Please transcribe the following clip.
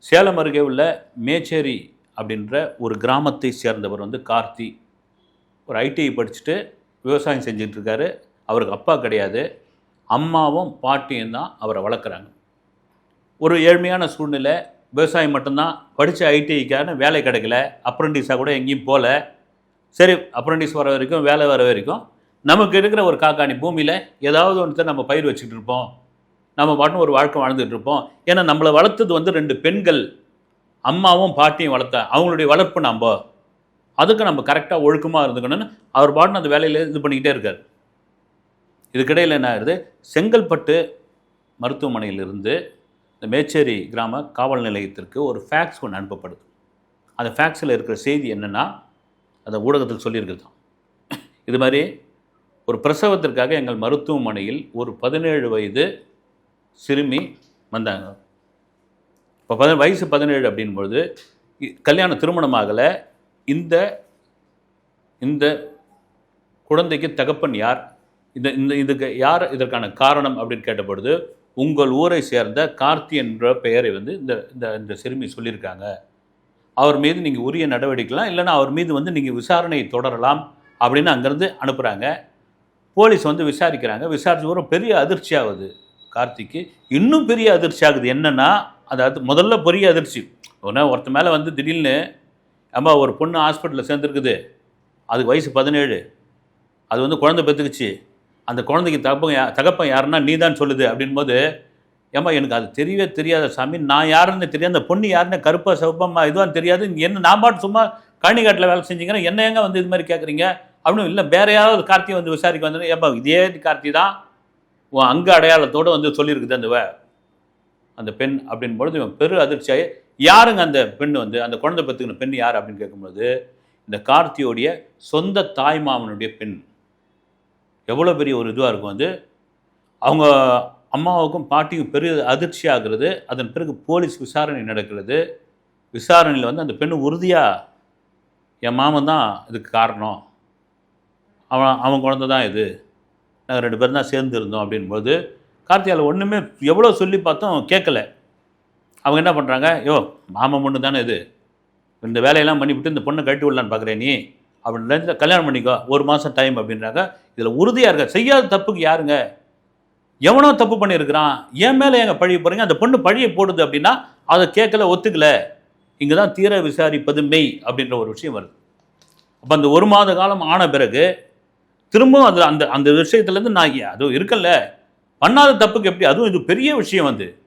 சேலம் அருகே உள்ள மேச்சேரி அப்படின்ற ஒரு கிராமத்தை சேர்ந்தவர் கார்த்தி. ஒரு ஐடிஐ படிச்சுட்டு விவசாயம் செஞ்சுட்டு இருக்காரு. அவருக்கு அப்பா கிடையாது. அம்மாவும் பாட்டியும் தான் அவரை வளர்க்குறாங்க. ஒரு ஏழ்மையான சூழ்நிலை. விவசாயம் மட்டும்தான். படித்த ஐடிஐக்கான வேலை கிடைக்கல. அப்ரெண்டிஸாக கூட எங்கேயும் போகல. சரி, அப்ரெண்டிஸ் வர வரைக்கும், வேலை வர வரைக்கும் நமக்கு இருக்கிற ஒரு காக்காணி பூமியில் ஏதாவது ஒன்று நம்ம பயிர் வச்சுக்கிட்டு இருப்போம். நம்ம பாட்டுன்னு ஒரு வாழ்க்கை வாழ்ந்துட்டு இருப்போம். ஏன்னா நம்மளை வளர்த்தது 2 பெண்கள். அம்மாவும் பாட்டியும் வளர்த்த அவங்களுடைய வளர்ப்பு அதுக்கு நம்ம கரெக்டாக ஒழுக்கமாக இருந்துக்கணும்னு அவர் பாட்டுன்னு அந்த வேலையில் இது பண்ணிக்கிட்டே இருக்கார். இதுக்கிடையில் என்ன ஆகுது, செங்கல்பட்டு மருத்துவமனையிலிருந்து இந்த மேச்சேரி கிராம காவல் நிலையத்திற்கு ஒரு ஃபேக்ஸ் ஒன்று அனுப்பப்படுது. அந்த ஃபேக்ஸில் இருக்கிற செய்தி என்னென்னா, அந்த ஊடகத்தில் சொல்லியிருக்குது தான், இது மாதிரி ஒரு பிரசவத்திற்காக எங்கள் மருத்துவமனையில் ஒரு 17 வயது சிறுமி வந்தாங்க. இப்போ வயசு 17 அப்படின்பொழுது கல்யாணம் திருமணம் ஆகலை. இந்த இந்த குழந்தைக்கு தகப்பன் யார், இதுக்கு யார் இதற்கான காரணம் அப்படின்னு கேட்டபொழுது, உங்கள் ஊரை சேர்ந்த கார்த்தி என்ற பெயரை இந்த இந்த சிறுமி சொல்லியிருக்காங்க. அவர் மீது நீங்கள் உரிய நடவடிக்கைலாம், இல்லைன்னா அவர் மீது நீங்கள் விசாரணை தொடரலாம் அப்படின்னு அங்கேருந்து அனுப்புகிறாங்க. போலீஸ் விசாரிக்கிறாங்க. விசாரிச்சு ஒரு பெரிய அதிர்ச்சி ஆகுது கார்த்திக்கு. இன்னும் பெரிய அதிர்ச்சி ஆகுது. என்னென்னா, அதாவது முதல்ல பெரிய அதிர்ச்சி, ஒருத்த மேலே திடீர்னு அம்மா ஒரு பொண்ணு ஹாஸ்பிட்டலில் சேர்ந்துருக்குது, அதுக்கு வயசு 17, அது குழந்தை பெற்றுக்குச்சு, அந்த குழந்தைக்கு தகப்பன் யாருன்னா நீ தான் சொல்லுது அப்படின்போது, ஏம்மா எனக்கு அது தெரியவே தெரியாத சாமி, நான் யாருன்னு தெரியாது, அந்த பொண்ணு யாருன்னு கருப்பா சிவப்பம்மா இதுவான்னு தெரியாது, என்ன நான் பாட்டு சும்மா கழனிக்காட்டில் வேலை செஞ்சுக்கிறேன், என்ன எங்க இது மாதிரி கேட்குறீங்க அப்படின்னு. இல்லை வேற யாராவது கார்த்தி விசாரிக்க வந்து, ஏப்பா இதே கார்த்தி தான் உன் அங்கே அடையாளத்தோடு சொல்லியிருக்குது அந்த பெண் அப்படின்பொழுது இவன் பெரு அதிர்ச்சியாகி, யாருங்க அந்த பெண் அந்த குழந்தை பெற்றுக்கின பெண் யார் அப்படின்னு கேட்கும்போது, இந்த கார்த்தியோடைய சொந்த தாய் மாமனுடைய பெண். எவ்வளோ பெரிய ஒரு இதுவாக இருக்கும். அவங்க அம்மாவுக்கும் பாட்டியும் பெரிய அதிர்ச்சி ஆகிறது. அதன் பிறகு போலீஸ் விசாரணை நடக்கிறது. விசாரணையில் அந்த பெண்ணு உறுதியாக, என் மாமன் தான் இதுக்கு காரணம், அவன் குழந்தை தான் இது, நாங்கள் 2 பேரும் தான் சேர்ந்து இருந்தோம் அப்படின்போது, கார்த்தியால் ஒன்றுமே எவ்வளோ சொல்லி பார்த்தோம் கேட்கல. அவங்க என்ன பண்ணுறாங்க, மாமன் பொண்ணு தானே இது, இந்த வேலையெல்லாம் பண்ணிவிட்டு இந்த பொண்ணை கழட்டி விடலான்னு பார்க்குறேன் நீ அப்படின்னு, கல்யாணம் பண்ணிக்கோ, 1 மாதம் டைம் அப்படின்றாங்க. இதில் உறுதியாக இருக்க, செய்யாத தப்புக்கு யாருங்க, எவனோ தப்பு பண்ணியிருக்கிறான், என் மேலே எங்கே பழிய போகிறீங்க, அந்த பொண்ணு பழியை போடுது அப்படின்னா அதை கேட்கல, ஒத்துக்கல, இங்கே தான் தீர விசாரிப்பது மெய் அப்படின்ற ஒரு விஷயம் வருது. அப்போ அந்த 1 மாத காலம் ஆன பிறகு திரும்பவும் அது அந்த அந்த விஷயத்துலேருந்து நான் அதுவும் இருக்கல, பண்ணாத தப்புக்கு எப்படி, அதுவும் இது பெரிய விஷயம்